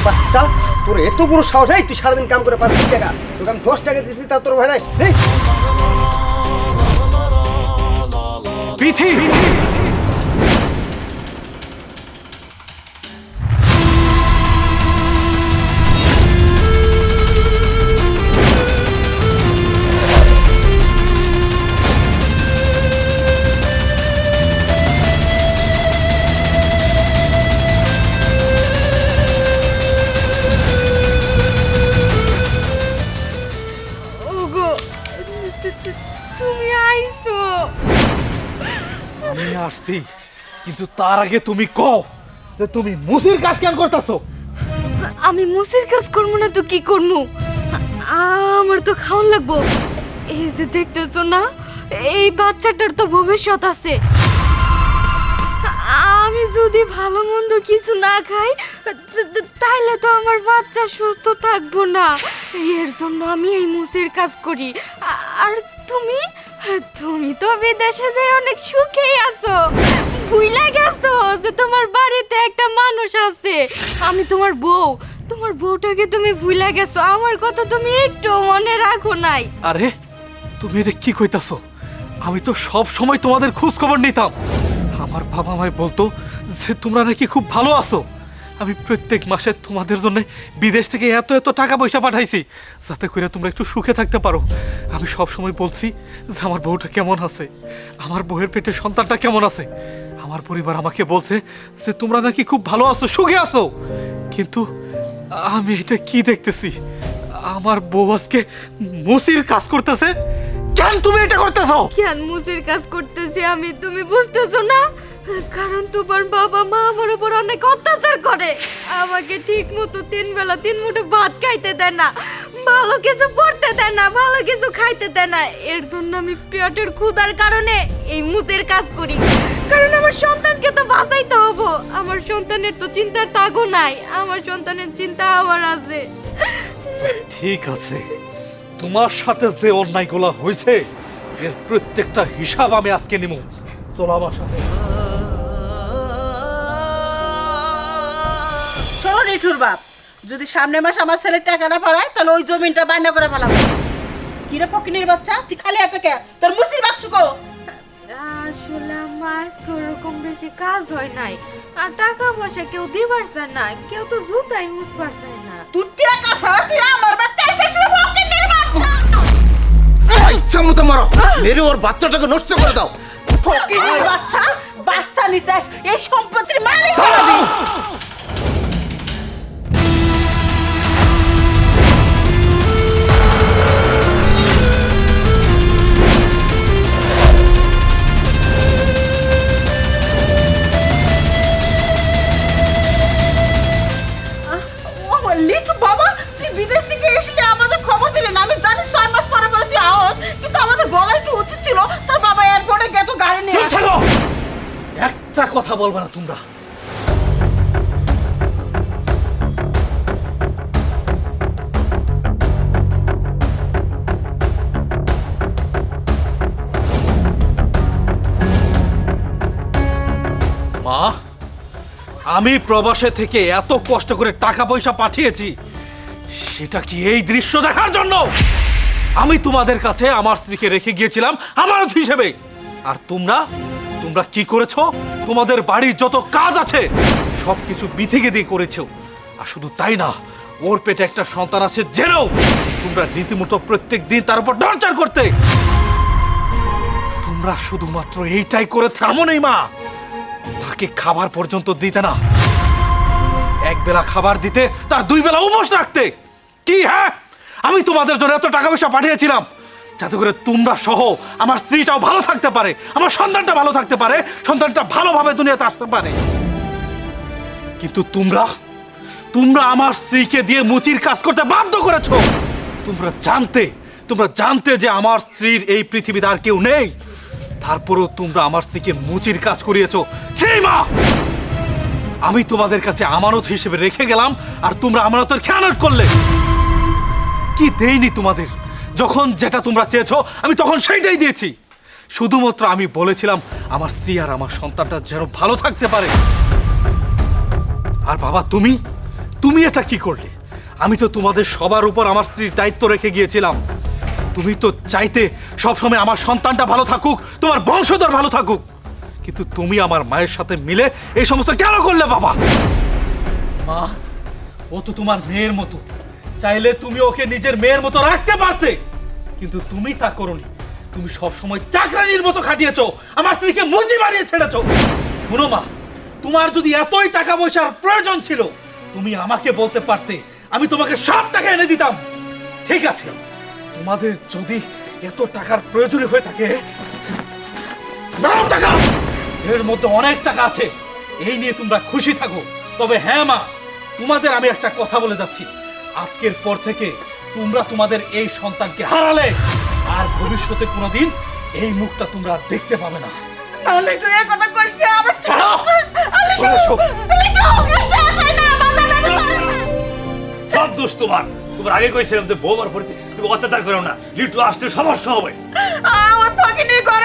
বাচ্চা, তোর এত বড় সাহস নাই? তুই সারাদিন কাম করে 5 টাকা, তোকে আমি 10 টাকা দিচ্ছি, তা তোর ভয় নাই? বিথি, ওগো, তুমি আইছো? আমি আসছি, কিন্তু তার আগে তুমি কও যে তুমি মুসির কাজ কেন করতেছো? আমি মুসির কাজ করবো না তো কি করবো? আমার তো খাওয়ান লাগবো। এই যে দেখতেছো না, এই বাচ্চাটার তো ভবিষ্যৎ আছে। আমি যদি ভালো মন্দ কিছু না খাই তাহলে তো আমার বাচ্চা সুস্থ থাকবো না। এর জন্য আমি এই মুসির কাজ করি। আর তুমি তুমি তো বিদেশে যে অনেক সুখেই আছো, ভুইলা গেছো যে তোমার বাড়িতে একটা মানুষ আছে। আমি তোমার বউ, তোমার বউটাকে তুমি ভুইলা গেছো, আমার কথা তুমি একটু মনে রাখো নাই। আরে তুমি এটা কি কইতাছো? আমি তো সব সময় তোমাদের খোঁজ খবর নিতাম। আমার বাবা আমায় বলতো যে তোমরা নাকি খুব ভালো আছো। আমি প্রত্যেক মাসে তোমাদের জন্য বিদেশ থেকে এত এত টাকা পয়সা পাঠাইছি যাতে করে তোমরা একটু সুখে থাকতে পারো। আমি সব সময় বলছি যে আমার বউটা কেমন আছে, আমার বউয়ের পেটে সন্তানটা কেমন আছে। আমার পরিবার আমাকে বলছে যে তোমরা নাকি খুব ভালো আছো, সুখে আছো। কিন্তু আমি এটা কি দেখতেছি, আমার বউ আজকে মুসির কাজ করতেছে। কেন তুমি এটা করতেছো? কেন মুসির কাজ করতেছি আমি, তুমি বুঝতেছো না? কারণ তোমার বাবা মা আমার উপর অনেক অত্যাচার করে। আমাকে ঠিক মতো 3 বেলা 3 মুঠো ভাত খাইতে দেয় না, ভালো কিছু পড়তে দেয় না, ভালো কিছু খাইতে দেয় না। এর জন্য আমি পেটের ক্ষুধার কারণে এই মুসির কাজ করি। কারণ আমার সন্তানকে তো বাঁচাইতে হবো। আমার সন্তানের তো চিন্তার তাগো নাই, আমার সন্তানের চিন্তা আমার আছে। ঠিক আছে, তোমার সাথে যে অন্যায়গুলো হয়েছে এর প্রত্যেকটা হিসাব আমি আজকে নিব। চলো আমার সাথে। চলো নিঠুর বাপ, যদি সামনে মাস আমার ছেলের টাকাটা পাড়ায় তাহলে ওই জমিনটা বায়না করে ফেলাবো। কিরে ফকিনের বাচ্চা, তুই খালি এত কে? তোর মুসির বাক্স কো? আসলে আমার আজকে ওরকম বেশি কাজ হয় নাই, আর টাকা পয়সা কেউ দিবার চায় না, কেউ তো জুতাই মুছবার চায় না। তুই টাকা ছাড়া তুই আমার বাচ্চা এসেছিস ফকিনের বাচ্চা। ইচ্ছা মতো মারো, মেরে ওর বাচ্চাটাকে নষ্ট করে দাও। ফকিনের বাচ্চা, বাচ্চা নিছিস, এই সম্পত্তির মালিক হবি। লিটু বাবা, তুই বিদেশ থেকে এসলে আমাদের খবর দিলে না? আমি জানি 6 মাস পরে পরে তুই আওস, কিন্তু আমাদের বলা একটু উচিত ছিল। তোর বাবা এয়ারপোর্টে গেত গাড়ি নিয়ে। চুপ থাকো, একটা কথা বলবে না তোমরা। মা, আমি প্রবাসে থেকে এত কষ্ট করে টাকা পয়সা পাঠিয়েছি, সেটা কি এই দৃশ্য দেখার জন্য? আমি তোমাদের কাছে আমার স্ত্রীকে রেখে গিয়েছিলাম আমানত হিসেবে। আর তোমরা তোমরা কি করেছো? তোমাদের বাড়ির যত কাজ আছে সবকিছু বিথিকে দিয়ে করেছো। আর শুধু তাই না, ওর পেটে একটা সন্তান আছে জেনেও তোমরা রীতিমতো প্রত্যেক দিন তার উপর টর্চার করতে। তোমরা শুধুমাত্র এইটাই করে থামো নেই মা, তাকে খাবার পর্যন্ত দিতে না। এক বেলা খাবার দিতে, তার 2 বেলা উপোস রাখতে। কি হ্যাঁ, আমি তোমাদের জন্য এত টাকা পয়সা পাঠিয়েছিলাম যাতে করে তোমরা সহ আমার স্ত্রীটাও ভালো থাকতে পারে, আমার সন্তানটা ভালো থাকতে পারে, সন্তানটা ভালোভাবে দুনিয়াতে আসতে পারে। কিন্তু তোমরা তোমরা আমার স্ত্রীকে দিয়ে মুচির কাজ করতে বাধ্য করেছো। তোমরা জানতে যে আমার স্ত্রীর এই পৃথিবীতে আর কেউ নেই, তারপরেও তোমরা আমার স্ত্রীকে মুচির কাজ করিয়েছো। সেই মা, আমি তোমাদের কাছে আমানত হিসেবে রেখে গেলাম আর তোমরা আমানতের খেয়ানত করলে। কি দেইনি তোমাদের? যখন যেটা তোমরা চেয়েছো আমি তখন সেইটাই দিয়েছি। শুধুমাত্র আমি বলেছিলাম আমার স্ত্রী আর আমার সন্তানটা যেন ভালো থাকতে পারে। আর বাবা, তুমি তুমি এটা কি করলে? আমি তো তোমাদের সবার উপর আমার স্ত্রীর দায়িত্ব রেখে গিয়েছিলাম। তুমি তো চাইতে সবসময় আমার সন্তানটা ভালো থাকুক, তোমার বংশধর ভালো থাকুক, কিন্তু তুমি আমার মায়ের সাথে মিলে এই সমস্ত কেন করলে বাবা? মা, ও তো তোমার মেয়ের মতো, চাইলে তুমি ওকে নিজের মেয়ের মতো রাখতে পারতে, কিন্তু তুমি তা করোনি। তুমি সবসময় চাকরানির মতো খাটিয়েছো, আমার স্ত্রীকে মজি মারিয়ে ছেড়েছো। শোনো মা, তোমার যদি এতই টাকা পয়সার প্রয়োজন ছিল, তুমি আমাকে বলতে পারতে, আমি তোমাকে সব টাকা এনে দিতাম। ঠিক আছে, তোমাদের যদি এত টাকার প্রয়োজন হয়ে থাকে, নাও টাকা, এর মধ্যে অনেক টাকা আছে, এই নিয়ে তোমরা খুশি থাকো। তবে হ্যাঁ মা, তোমাদের আমি একটা কথা বলে যাচ্ছি, আজকের পর থেকে তোমরা তোমাদের এই সন্তানকে হারালে আর ভবিষ্যতে কোনোদিন এই মুখটা তোমরা আর দেখতে পাবে না। তাহলে একটু এই কথা কইস না আমার। ছাড়ো, চলে এসো। সব দোষ তোমার। তোমার আগে কইছিলাম যে বৌমার প্রতি তুমি অত্যাচার করো না, লিটু আসলে সমস্যা হবে। আমার ফকিনি ঘর